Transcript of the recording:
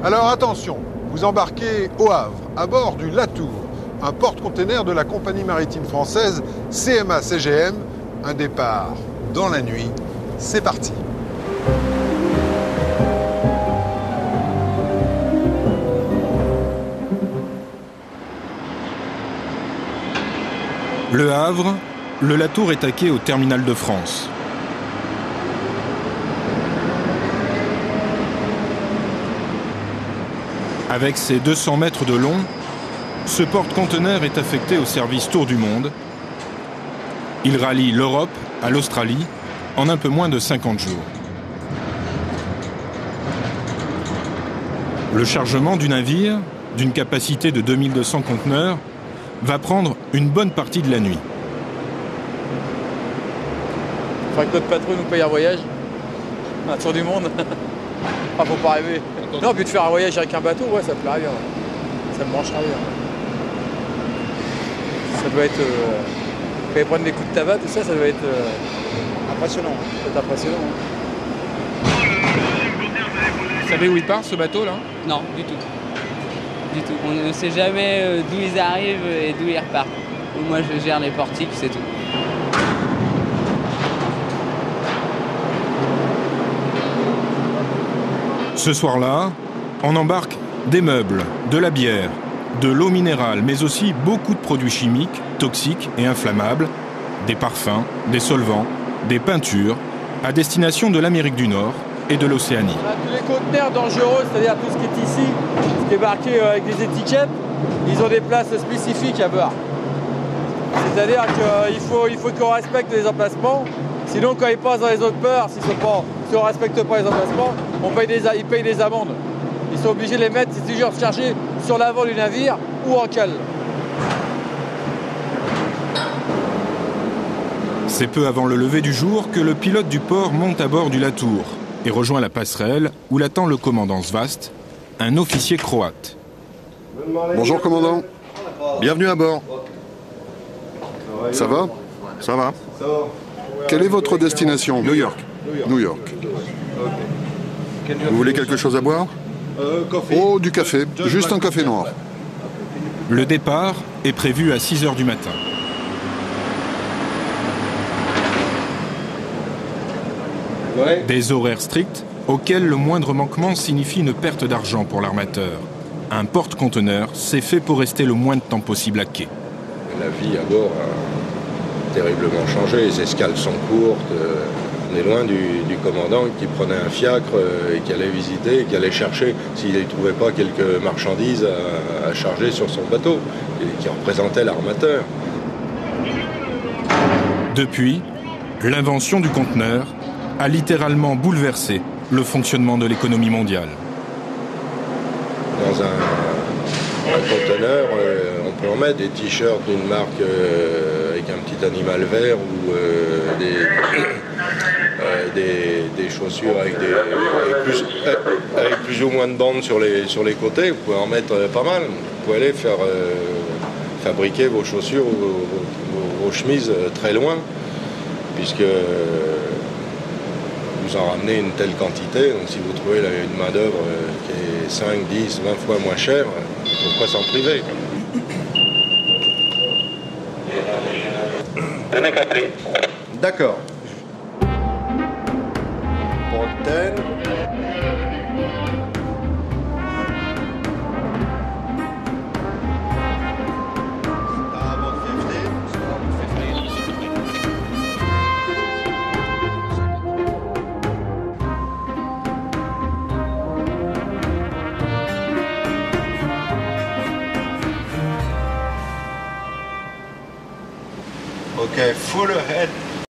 Alors attention, vous embarquez au Havre, à bord du Latour, un porte-container de la compagnie maritime française CMA-CGM. Un départ dans la nuit, c'est parti. Le Havre, le Latour est taqué au terminal de France. Avec ses 200 mètres de long, ce porte-conteneur est affecté au service Tour du Monde. Il rallie l'Europe à l'Australie en un peu moins de 50 jours. Le chargement du navire, d'une capacité de 2200 conteneurs, va prendre une bonne partie de la nuit. Il faudrait que notre patron nous paye un voyage, un tour du monde. Ah, faut pas rêver. Non, puis de faire un voyage avec un bateau, ouais, ça me plairait bien. Ça me brancherait bien. Ça doit être... Quand ils prennent des coups de tabac, tout ça, ça doit être... impressionnant. Ça doit être impressionnant. Vous savez où il part, ce bateau-là? Non, du tout. Du tout. On ne sait jamais d'où ils arrivent et d'où ils repartent. Moi, je gère les portiques, c'est tout. Ce soir-là, on embarque des meubles, de la bière, de l'eau minérale, mais aussi beaucoup de produits chimiques, toxiques et inflammables, des parfums, des solvants, des peintures, à destination de l'Amérique du Nord et de l'Océanie. On a tous les conteneurs dangereux, c'est-à-dire tout ce qui est ici, ce qui est marqué avec des étiquettes, ils ont des places spécifiques à bord. C'est-à-dire qu'il faut qu'on respecte les emplacements, sinon quand ils passent dans les autres ports, si on ne respecte pas les emplacements, ils payent des amendes. Ils sont obligés de les mettre, c'est toujours chargé sur l'avant du navire ou en cale. C'est peu avant le lever du jour que le pilote du port monte à bord du Latour et rejoint la passerelle où l'attend le commandant Svast, un officier croate. Bonjour commandant, bienvenue à bord. Ça va? Ça va. Quelle est votre destination? New York. New York. Vous voulez quelque chose à boire? Oh, du café, juste un café noir. Le départ est prévu à 6 h du matin. Des horaires stricts auxquels le moindre manquement signifie une perte d'argent pour l'armateur. Un porte-conteneur, c'est fait pour rester le moins de temps possible à quai. La vie à bord a terriblement changé, les escales sont courtes. On est loin du commandant qui prenait un fiacre et qui allait visiter, et qui allait chercher s'il ne trouvait pas quelques marchandises à charger sur son bateau, et qui représentait l'armateur. Depuis, l'invention du conteneur a littéralement bouleversé le fonctionnement de l'économie mondiale. Dans un conteneur, on peut en mettre des t-shirts d'une marque avec un petit animal vert ou des chaussures avec plus ou moins de bandes sur les côtés. Vous pouvez en mettre pas mal. Vous pouvez aller faire fabriquer vos chaussures ou vos chemises très loin, puisque vous en ramenez une telle quantité. Donc si vous trouvez une main-d'œuvre qui est 5, 10, 20 fois moins chère, pourquoi s'en priver? D'accord. Okay, full ahead